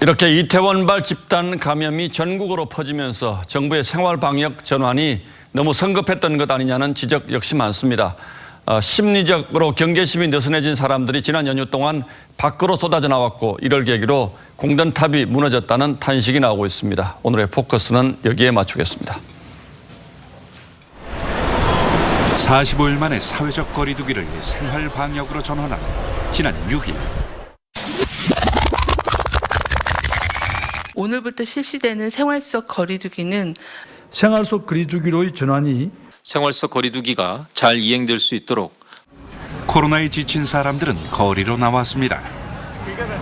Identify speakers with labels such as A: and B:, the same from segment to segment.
A: 이렇게 이태원발 집단 감염이 전국으로 퍼지면서 정부의 생활방역 전환이 너무 성급했던 것 아니냐는 지적 역시 많습니다. 심리적으로 경계심이 느슨해진 사람들이 지난 연휴 동안 밖으로 쏟아져 나왔고 이를 계기로 공든탑이 무너졌다는 탄식이 나오고 있습니다. 오늘의 포커스는 여기에 맞추겠습니다.
B: 45일 만에 사회적 거리두기를 생활방역으로 전환한 지난 6일.
C: 오늘부터 실시되는 생활 속 거리두기는
D: 생활 속 거리두기로의 전환이
E: 생활 속 거리두기가 잘 이행될 수 있도록
B: 코로나에 지친 사람들은 거리로 나왔습니다.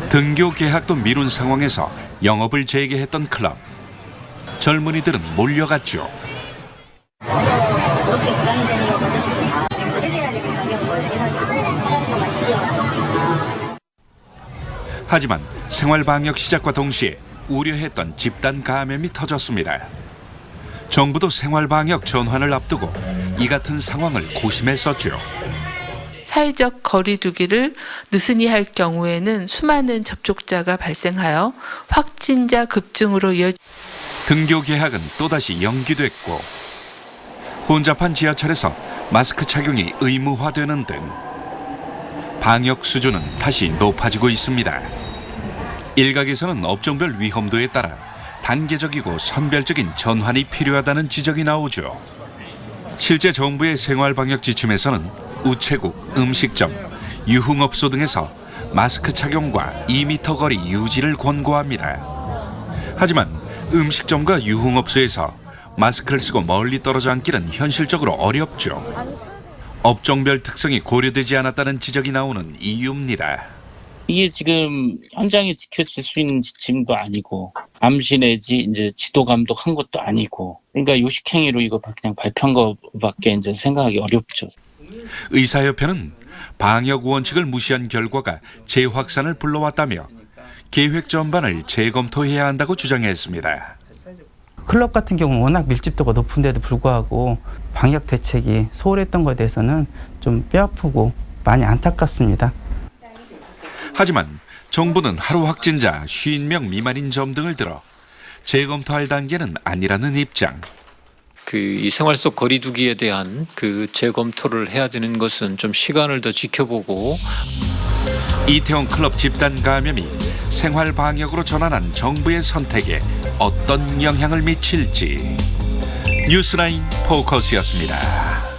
B: 등교 개학도 미룬 상황에서 영업을 재개했던 클럽. 젊은이들은 몰려갔죠. 하지만 생활방역 시작과 동시에 우려했던 집단 감염이 터졌습니다. 정부도 생활방역 전환을 앞두고 이 같은 상황을 고심했었죠.
C: 사회적 거리두기를 느슨히 할 경우에는 수많은 접촉자가 발생하여 확진자 급증으로
B: 등교 개학은 또다시 연기됐고 혼잡한 지하철에서 마스크 착용이 의무화되는 등 방역 수준은 다시 높아지고 있습니다. 일각에서는 업종별 위험도에 따라 단계적이고 선별적인 전환이 필요하다는 지적이 나오죠. 실제 정부의 생활방역 지침에서는 우체국, 음식점, 유흥업소 등에서 마스크 착용과 2m 거리 유지를 권고합니다. 하지만 음식점과 유흥업소에서 마스크를 쓰고 멀리 떨어져 앉기는 현실적으로 어렵죠. 업종별 특성이 고려되지 않았다는 지적이 나오는 이유입니다.
F: 이게 지금 현장에 지켜질 수 있는 지침도 아니고 암시 내지 이제 지도 감독한 것도 아니고 그러니까 요식행위로 이거 그냥 발표한 거밖에 이제 생각하기 어렵죠.
B: 의사협회는 방역 원칙을 무시한 결과가 재확산을 불러왔다며 계획 전반을 재검토해야 한다고 주장했습니다.
G: 클럽 같은 경우는 워낙 밀집도가 높은데도 불구하고 방역 대책이 소홀했던 것에 대해서는 좀 뼈아프고 많이 안타깝습니다.
B: 하지만 정부는 하루 확진자 50명 미만인 점 등을 들어 재검토할 단계는 아니라는 입장.
E: 이 생활 속 거리두기에 대한 재검토를 해야 되는 것은 좀 시간을 더 지켜보고
B: 이태원 클럽 집단 감염이 생활 방역으로 전환한 정부의 선택에 어떤 영향을 미칠지. 뉴스라인 포커스였습니다.